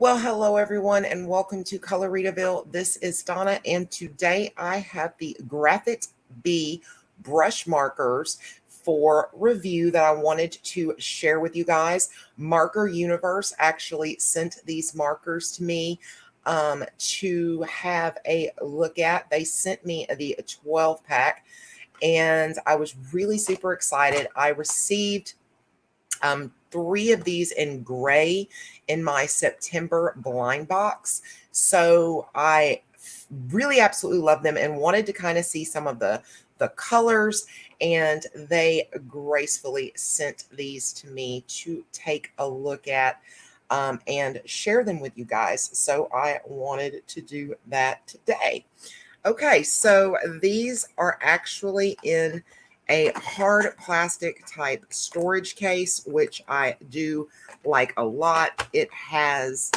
Well, hello everyone, and welcome to Coloritaville. This is Donna, and today I have the Graphite B brush markers for review that I wanted to share with you guys. Marker Universe actually sent these markers to me to have a look at. They sent me the 12 pack, and I was really super excited. I received 3 of these in gray in my September blind box. So I really absolutely love them and wanted to kind of see some of the colors, and they gracefully sent these to me to take a look at and share them with you guys. So I wanted to do that today. Okay, so these are actually in a hard plastic type storage case, which I do like a lot. It has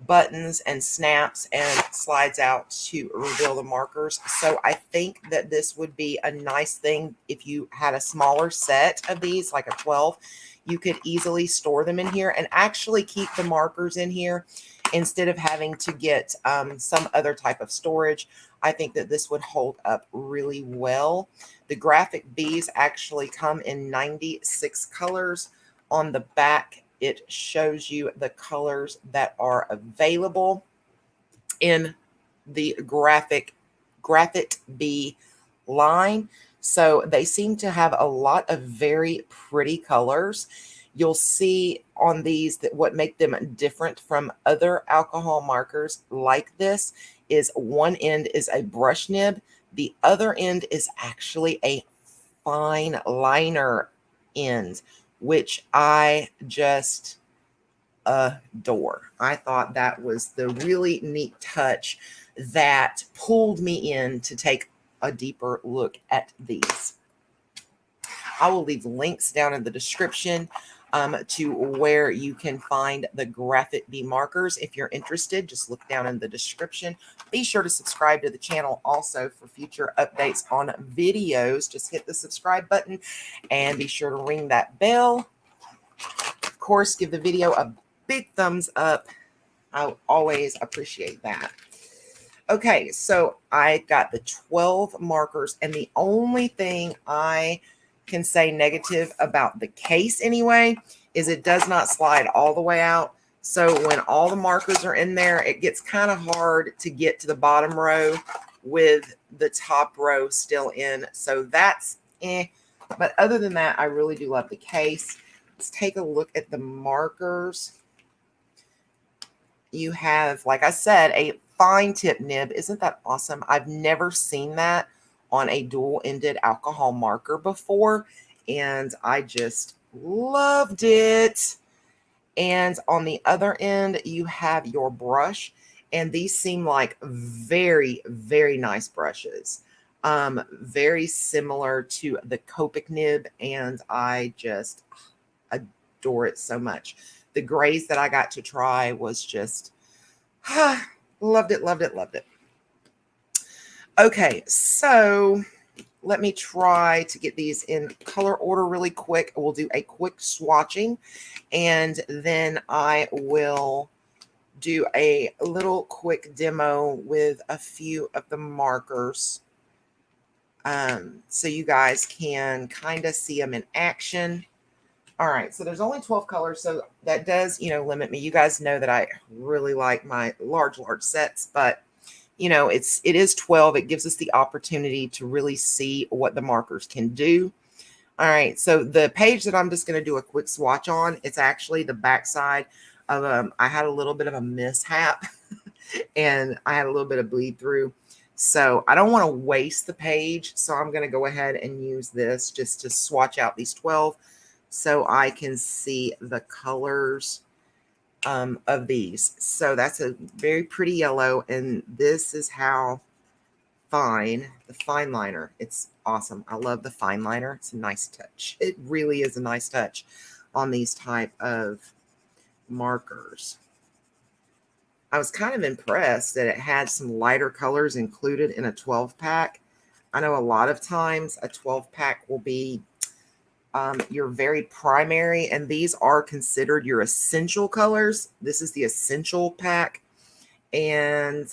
buttons and snaps and slides out to reveal the markers. So I think that this would be a nice thing if you had a smaller set of these, like a 12. You could easily store them in here and actually keep the markers in here instead of having to get some other type of storage. I think that this would hold up really well. The Graphic Bs actually come in 96 colors. On the back, it shows you the colors that are available in the Graphite B line. So they seem to have a lot of very pretty colors. You'll see on these that what make them different from other alcohol markers like this is one end is a brush nib. The other end is actually a fine liner end, which I just adore. I thought that was the really neat touch that pulled me in to take a deeper look at these. I will leave links down in the description to where you can find the Graphite B markers. If you're interested, just look down in the description. Be sure to subscribe to the channel also for future updates on videos. Just hit the subscribe button and be sure to ring that bell. Of course, give the video a big thumbs up. I always appreciate that. Okay, so I got the 12 markers, and the only thing I can say negative about the case anyway is it does not slide all the way out. So when all the markers are in there, it gets kind of hard to get to the bottom row with the top row still in. So that's But other than that, I really do love the case. Let's take a look at the markers. You have, like I said, a fine tip nib. Isn't that awesome? I've never seen that on a dual-ended alcohol marker before, and I just loved it. And on the other end, you have your brush, and these seem like very, very nice brushes. Very similar to the Copic nib, and I just adore it so much. The grays that I got to try was just loved it, loved it, loved it. Okay, so let me try to get these in color order really quick. We'll do a quick swatching, and then I will do a little quick demo with a few of the markers so you guys can kind of see them in action. All right, so there's only 12 colors, so that does, limit me. You guys know that I really like my large sets, but, it is 12. It gives us the opportunity to really see what the markers can do. All right, so the page that I'm just going to do a quick swatch on, it's actually the backside of, I had a little bit of a mishap, and I had a little bit of bleed through. So I don't want to waste the page, so I'm going to go ahead and use this just to swatch out these 12. So I can see the colors of these. So that's a very pretty yellow, and this is how fine, the fine liner. It's awesome. I love the fine liner. It's a nice touch. It really is a nice touch on these type of markers. I was kind of impressed that it had some lighter colors included in a 12 pack. I know a lot of times a 12 pack will be your very primary, and these are considered your essential colors. This is the essential pack. And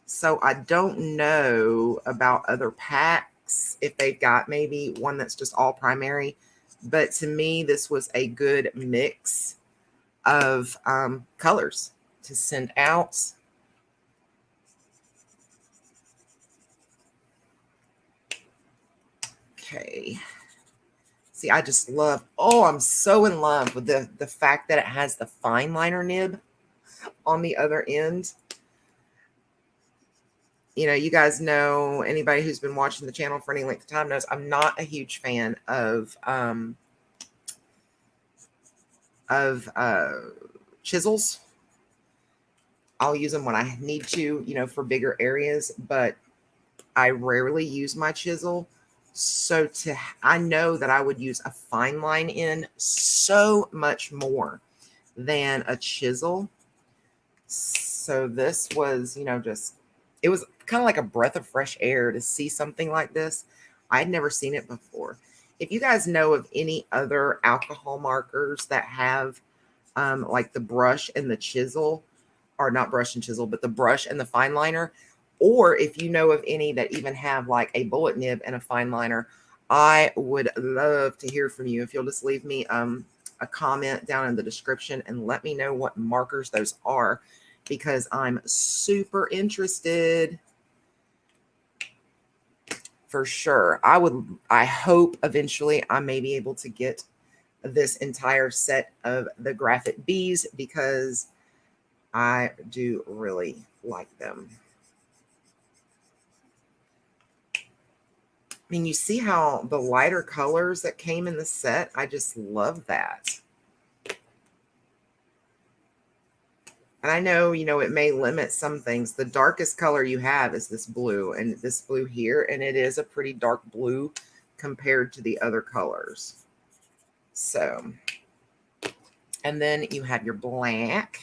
so I don't know about other packs, if they've got maybe one that's just all primary. But to me, this was a good mix of colors to send out. Okay. See, I just love, oh, I'm so in love with the fact that it has the fine liner nib on the other end. You know, you guys know, anybody who's been watching the channel for any length of time knows I'm not a huge fan of chisels. I'll use them when I need to, you know, for bigger areas, but I rarely use my chisel. So I know that I would use a fine line in so much more than a chisel. So this was, you know, just, it was kind of like a breath of fresh air to see something like this. I'd never seen it before. If you guys know of any other alcohol markers that have like the brush and the chisel, or not brush and chisel, but the brush and the fine liner, or if you know of any that even have like a bullet nib and a fine liner, I would love to hear from you. If you'll just leave me a comment down in the description and let me know what markers those are, because I'm super interested. For sure. I hope eventually I may be able to get this entire set of the Graphic Bs, because I do really like them. I mean, you see how the lighter colors that came in the set, I just love that. And I know, you know, it may limit some things. The darkest color you have is this blue, and this blue here, and it is a pretty dark blue compared to the other colors. So, and then you have your black,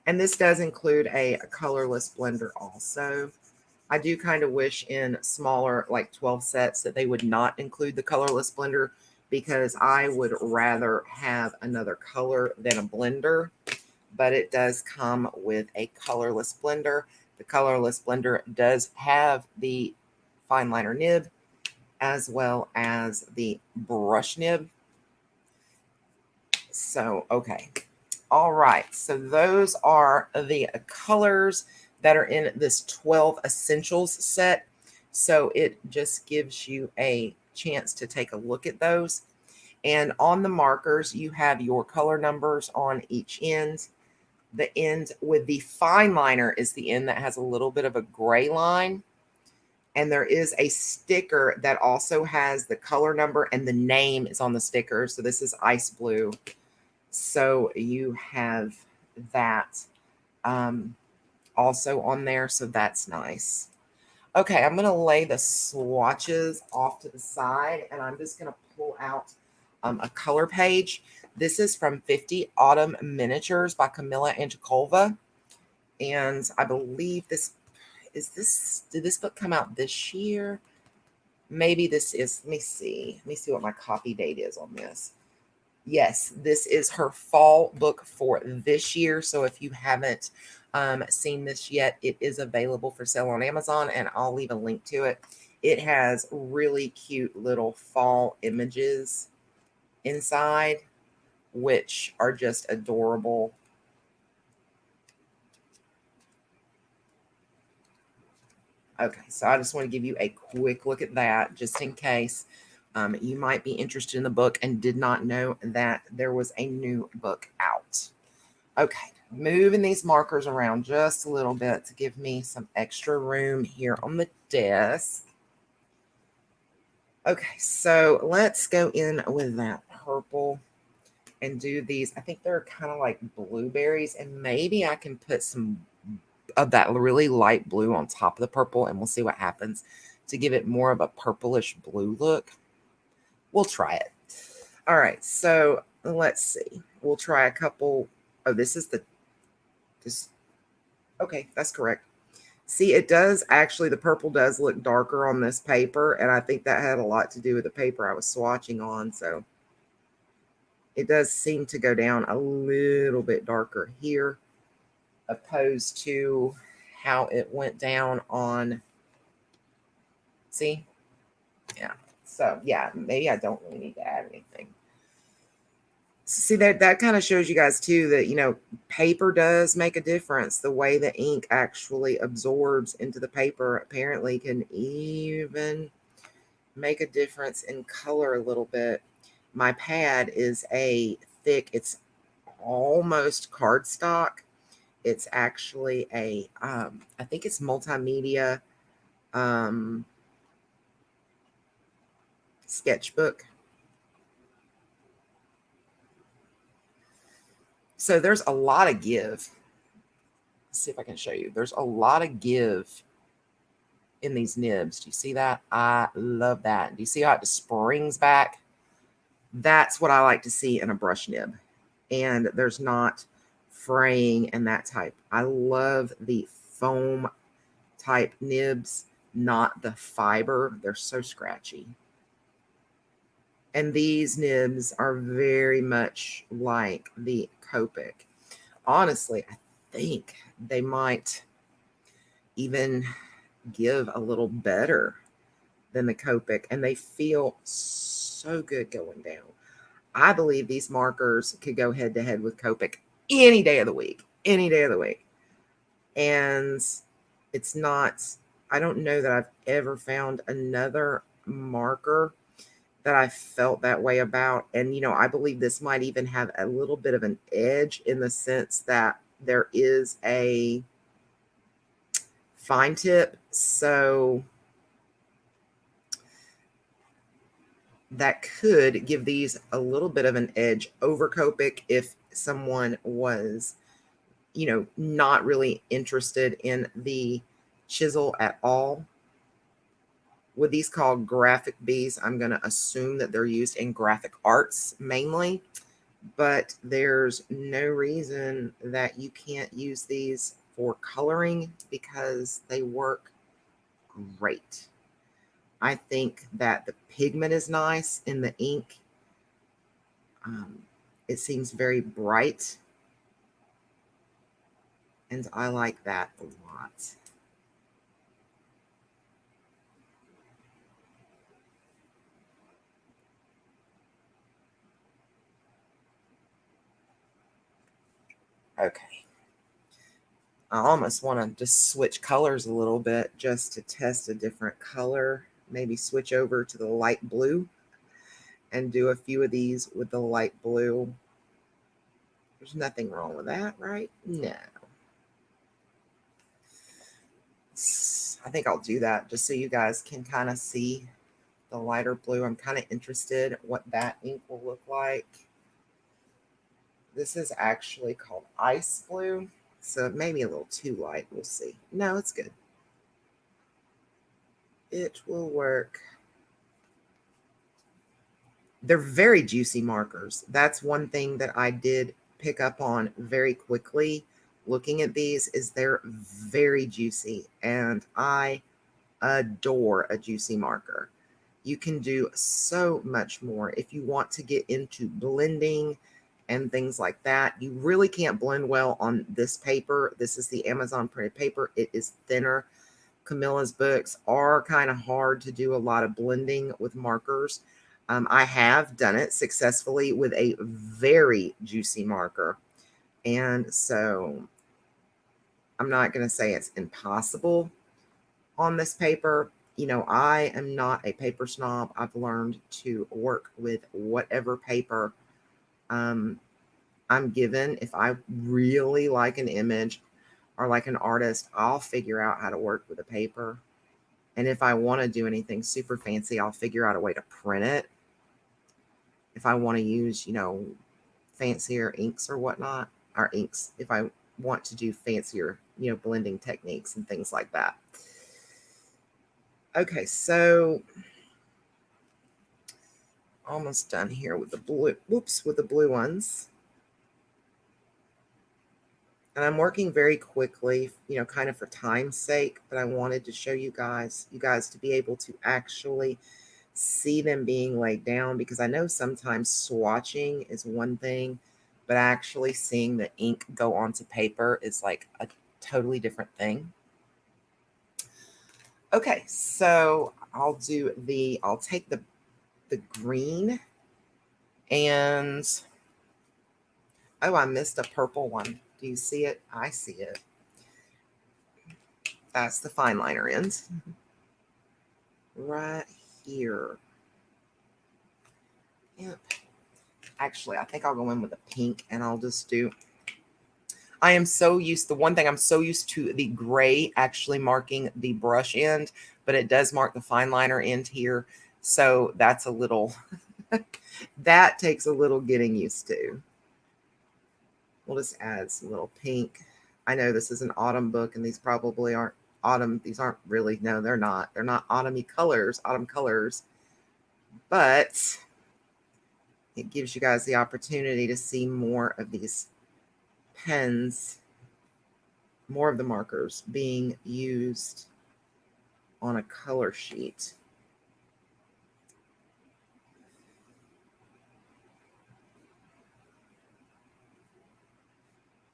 and this does include a colorless blender also. I do kind of wish in smaller, like 12 sets, that they would not include the colorless blender, because I would rather have another color than a blender. But it does come with a colorless blender. The colorless blender does have the fine liner nib as well as the brush nib. So, okay. All right. So those are the colors that are in this 12 essentials set. So it just gives you a chance to take a look at those. And on the markers, you have your color numbers on each end. The end with the fine liner is the end that has a little bit of a gray line. And there is a sticker that also has the color number, and the name is on the sticker. So this is ice blue. So you have that also on there. So that's nice. Okay, I'm going to lay the swatches off to the side, and I'm just going to pull out a color page. This is from 50 Autumn Miniatures by Camilla Angelkova. And I believe did this book come out this year? Maybe this is, let me see what my copy date is on this. Yes, this is her fall book for this year. So if you haven't seen this yet, it is available for sale on Amazon, and I'll leave a link to it. It has really cute little fall images inside, which are just adorable. Okay, so I just want to give you a quick look at that, just in case you might be interested in the book and did not know that there was a new book out. Okay, moving these markers around just a little bit to give me some extra room here on the desk. Okay, so let's go in with that purple and do these. I think they're kind of like blueberries, and maybe I can put some of that really light blue on top of the purple, and we'll see what happens to give it more of a purplish blue look. We'll try it. All right, so let's see. We'll try a couple. Oh, this. Okay, that's correct. See, it does actually, the purple does look darker on this paper, and I think that had a lot to do with the paper I was swatching on. So it does seem to go down a little bit darker here, opposed to how it went down on, see? Yeah. So yeah, maybe I don't really need to add anything. See, that kind of shows you guys too that, you know, paper does make a difference. The way the ink actually absorbs into the paper apparently can even make a difference in color a little bit. My pad is a thick, it's almost cardstock. It's actually a I think it's multimedia sketchbook. So there's a lot of give. Let's see if I can show you. There's a lot of give in these nibs. Do you see that? I love that. Do you see how it springs back? That's what I like to see in a brush nib. And there's not fraying and that type. I love the foam type nibs, not the fiber. They're so scratchy. And these nibs are very much like the Copic. Honestly, I think they might even give a little better than the Copic, and they feel so good going down. I believe these markers could go head to head with Copic any day of the week, any day of the week. And it's not, I don't know that I've ever found another marker that I felt that way about. And, you know, I believe this might even have a little bit of an edge in the sense that there is a fine tip. So that could give these a little bit of an edge over Copic if someone was, you know, not really interested in the chisel at all. With these called graphic bees, I'm going to assume that they're used in graphic arts mainly, but there's no reason that you can't use these for coloring because they work great. I think that the pigment is nice in the ink. It seems very bright, and I like that a lot. Okay. I almost want to just switch colors a little bit just to test a different color. Maybe switch over to the light blue and do a few of these with the light blue. There's nothing wrong with that, right? No. I think I'll do that just so you guys can kind of see the lighter blue. I'm kind of interested what that ink will look like. This is actually called ice blue, so it may be a little too light. We'll see. No, it's good. It will work. They're very juicy markers. That's one thing that I did pick up on very quickly looking at these is they're very juicy, and I adore a juicy marker. You can do so much more if you want to get into blending and things like that. You really can't blend well on this paper. This is the Amazon printed paper. It is thinner. Camilla's books are kind of hard to do a lot of blending with markers. I have done it successfully with a very juicy marker. And so I'm not going to say it's impossible on this paper. You know, I am not a paper snob. I've learned to work with whatever paper I'm given. If I really like an image or like an artist, I'll figure out how to work with a paper. And if I want to do anything super fancy, I'll figure out a way to print it. If I want to use, you know, fancier inks or whatnot, or inks, if I want to do fancier, you know, blending techniques and things like that. Okay, so almost done here with the blue. Whoops, with the blue ones. And I'm working very quickly, you know, kind of for time's sake, but I wanted to show you guys to be able to actually see them being laid down, because I know sometimes swatching is one thing, but actually seeing the ink go onto paper is like a totally different thing. Okay, so I'll take the green, and oh, I missed a purple one. Do you see it? I see it. That's the fine liner end right here. Yep. Actually, I think I'll go in with a pink, and I'll just do. I am so used. The one thing I'm so used to the gray actually marking the brush end, but it does mark the fine liner end here. So that's a little. That takes a little getting used to. We'll just add some little pink. I know this is an autumn book, and these probably aren't autumn. These aren't really. No, they're not. They're not autumn colors, but it gives you guys the opportunity to see more of these pens, more of the markers being used on a color sheet.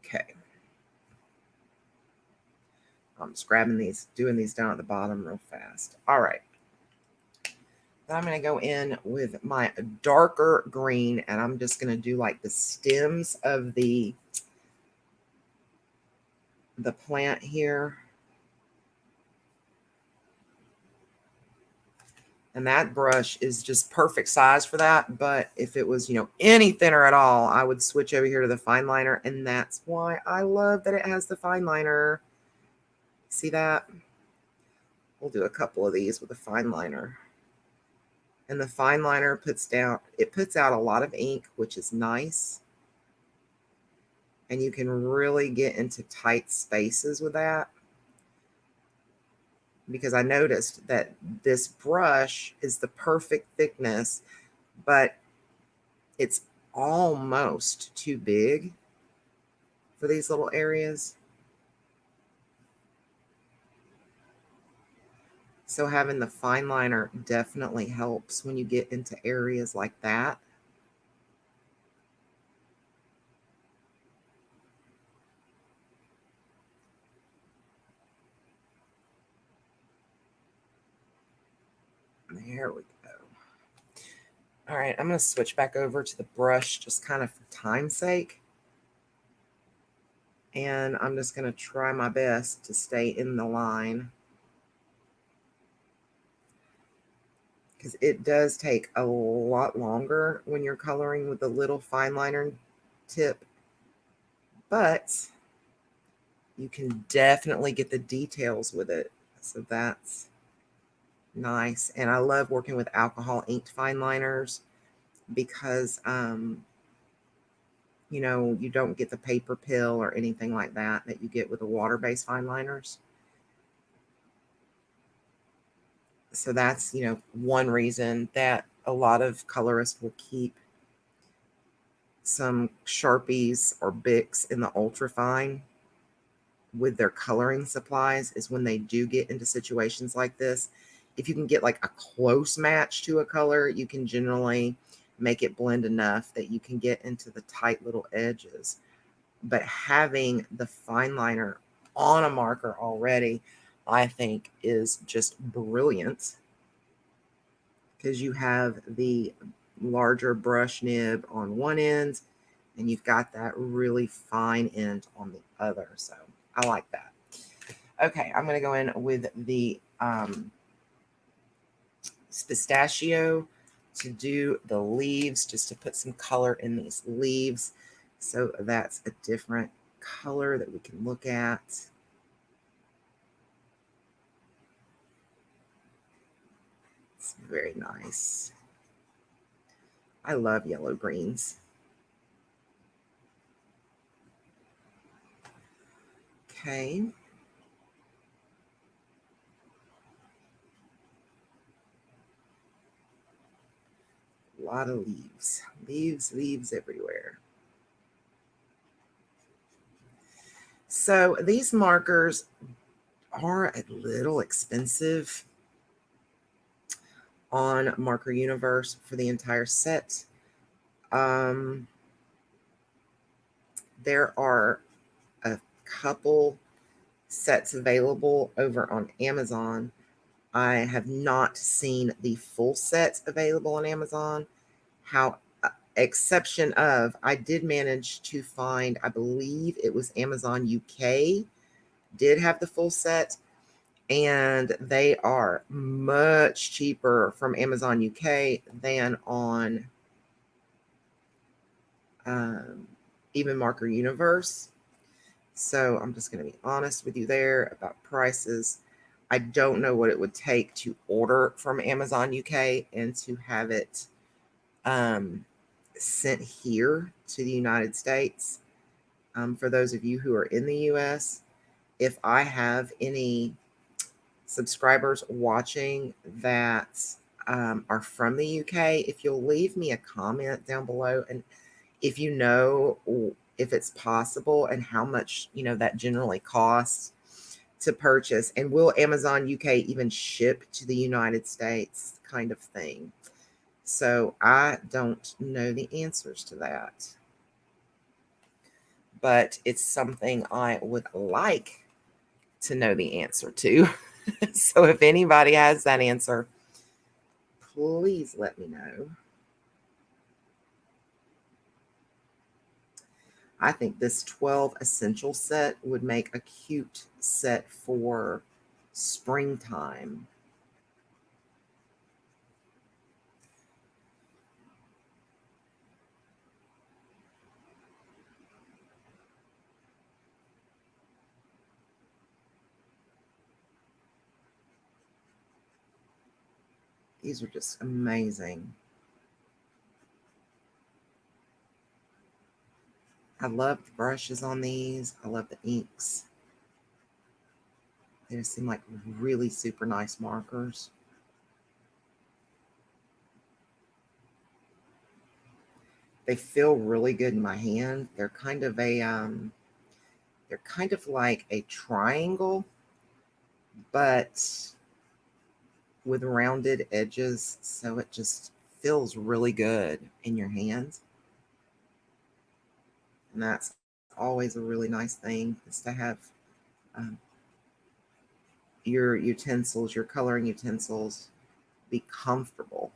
Okay. I'm just grabbing these, doing these down at the bottom real fast. All right. Then I'm going to go in with my darker green, and I'm just going to do like the stems of the plant here. And that brush is just perfect size for that. But if it was, you know, any thinner at all, I would switch over here to the fine liner. And that's why I love that it has the fine liner. See that? We'll do a couple of these with a fine liner. And the fine liner puts out a lot of ink, which is nice. And you can really get into tight spaces with that. Because I noticed that this brush is the perfect thickness, but it's almost too big for these little areas. So having the fine liner definitely helps when you get into areas like that. There we go. All right, I'm going to switch back over to the brush just kind of for time's sake. And I'm just going to try my best to stay in the line, because it does take a lot longer when you're coloring with the little fine liner tip, but you can definitely get the details with it. So that's nice. And I love working with alcohol inked fine liners because, you know, you don't get the paper pill or anything like that you get with the water-based fine liners. So that's, you know, one reason that a lot of colorists will keep some Sharpies or Bics in the ultra fine with their coloring supplies, is when they do get into situations like this. If you can get like a close match to a color, you can generally make it blend enough that you can get into the tight little edges. But having the fine liner on a marker already, I think, is just brilliant, because you have the larger brush nib on one end and you've got that really fine end on the other. So I like that. Okay, I'm going to go in with the pistachio to do the leaves, just to put some color in these leaves. So that's a different color that we can look at. It's very nice. I love yellow greens. Okay. A lot of leaves everywhere. So these markers are a little expensive on Marker Universe for the entire set. There are a couple sets available over on Amazon. I have not seen the full sets available on Amazon. How exception of, I did manage to find, I believe it was Amazon UK did have the full set, and they are much cheaper from Amazon UK than on even Marker Universe. So I'm just going to be honest with you there about prices. I don't know what it would take to order from Amazon UK and to have it sent here to the United States. For those of you who are in the US, if I have any subscribers watching that are from the UK, if you'll leave me a comment down below, and if you know if it's possible and how much that generally costs to purchase, and will Amazon UK even ship to the United States, kind of thing. So I don't know the answers to that, but it's something I would like to know the answer to. So if anybody has that answer, please let me know. I think this 12 essential set would make a cute set for springtime. These are just amazing. I love the brushes on these. I love the inks. They just seem like really super nice markers. They feel really good in my hand. They're kind of like a triangle, but with rounded edges, so it just feels really good in your hands. And that's always a really nice thing, is to have your utensils, your coloring utensils, be comfortable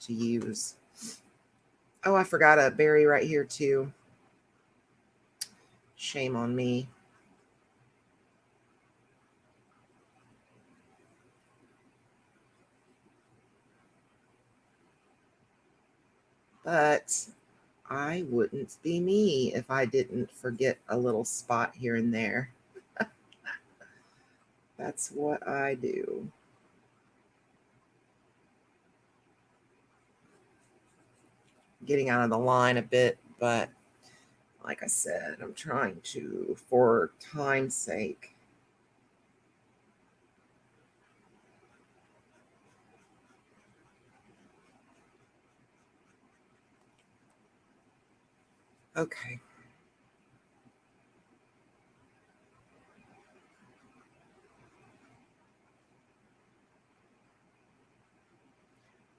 to use. Oh, I forgot a berry right here too. Shame on me. But I wouldn't be me if I didn't forget a little spot here and there. That's what I do. Getting out of the line a bit, but like I said, I'm trying to, for time's sake. Okay.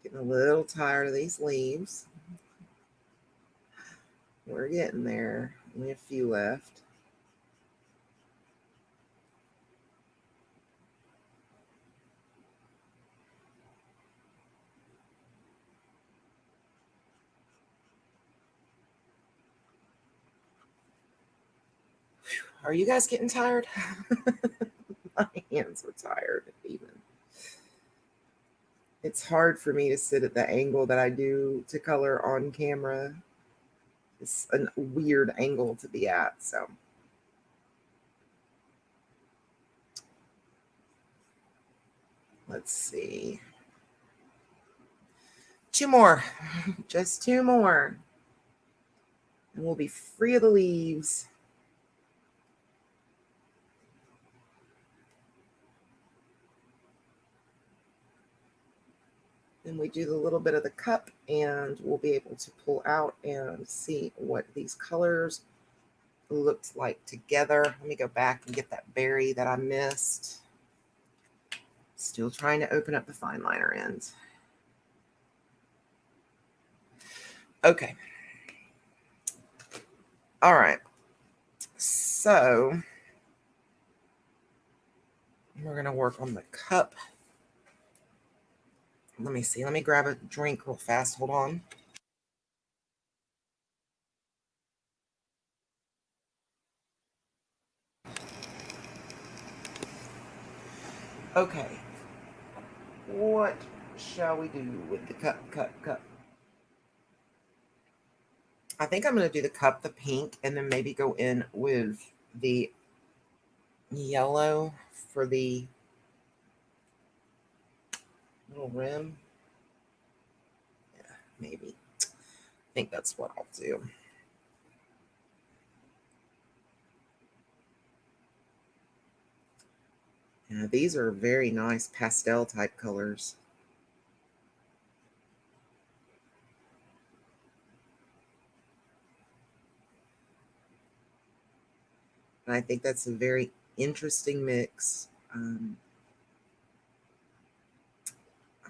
Getting a little tired of these leaves. We're getting there. Only a few left. Are you guys getting tired? My hands are tired even. It's hard for me to sit at the angle that I do to color on camera. It's a weird angle to be at, so. Let's see. 2 more, just 2 more. And we'll be free of the leaves. Then we do the little bit of the cup, and we'll be able to pull out and see what these colors looked like together. Let me go back and get that berry that I missed. Still trying to open up the fine liner end. Okay. All right. So we're going to work on the cup. Let me see. Let me grab a drink real fast. Hold on. Okay. What shall we do with the cup? I think I'm going to do the cup, the pink, and then maybe go in with the yellow for the little rim. Yeah, maybe. I think that's what I'll do. Yeah, these are very nice pastel type colors. And I think that's a very interesting mix. I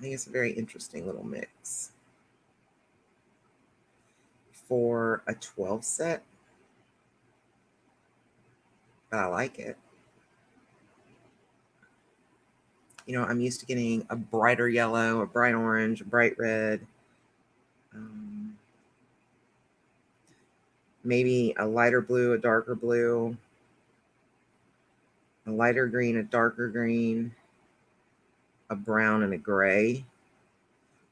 think it's a very interesting little mix for a 12 set. But I like it. You know, I'm used to getting a brighter yellow, a bright orange, a bright red. Maybe a lighter blue, a darker blue, a lighter green, a darker green, a brown, and a gray,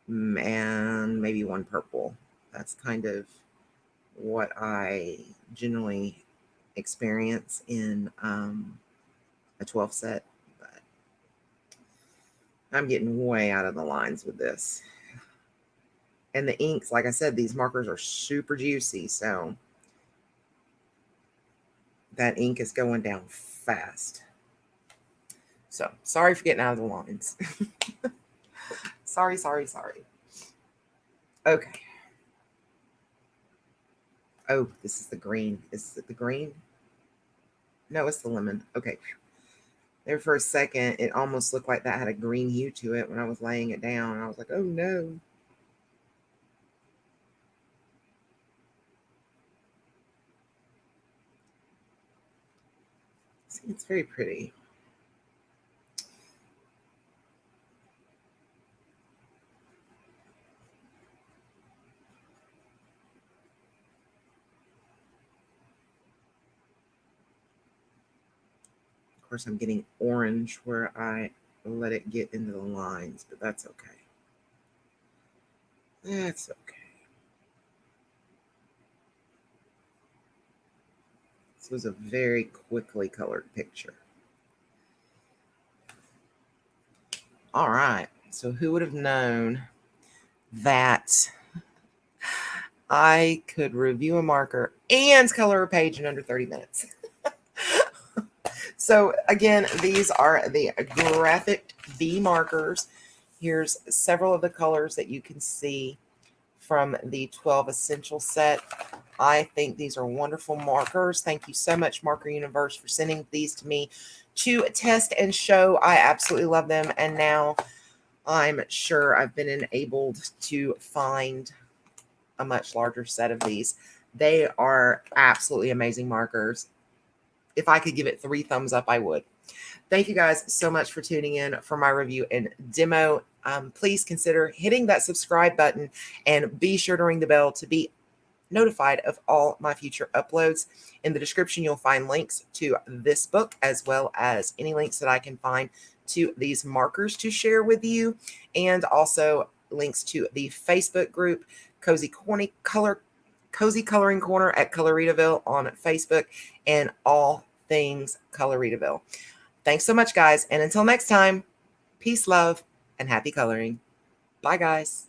and maybe one purple. That's kind of what I generally experience in a 12 set. But I'm getting way out of the lines with this. And the inks, like I said, these markers are super juicy. So that ink is going down fast. So sorry for getting out of the lines. Sorry. Okay. Oh, this is the green. Is it the green? No, it's the lemon. Okay. There for a second, it almost looked like that had a green hue to it when I was laying it down. I was like, oh no. See, it's very pretty. Of course, I'm getting orange where I let it get into the lines, but that's okay. That's okay. This was a very quickly colored picture. All right. So who would have known that I could review a marker and color a page in under 30 minutes? So again, these are the graphic B markers. Here's several of the colors that you can see from the 12 essential set. I think these are wonderful markers. Thank you so much, Marker Universe, for sending these to me to test and show. I absolutely love them. And now I'm sure I've been enabled to find a much larger set of these. They are absolutely amazing markers. If I could give it 3 thumbs up, I would. Thank you guys so much for tuning in for my review and demo. Please consider hitting that subscribe button and be sure to ring the bell to be notified of all my future uploads. In the description, you'll find links to this book as well as any links that I can find to these markers to share with you, and also links to the Facebook group Cozy Coloring Corner at Coloritaville on Facebook, and all things Coloritaville. Thanks so much, guys. And until next time, peace, love, and happy coloring. Bye, guys.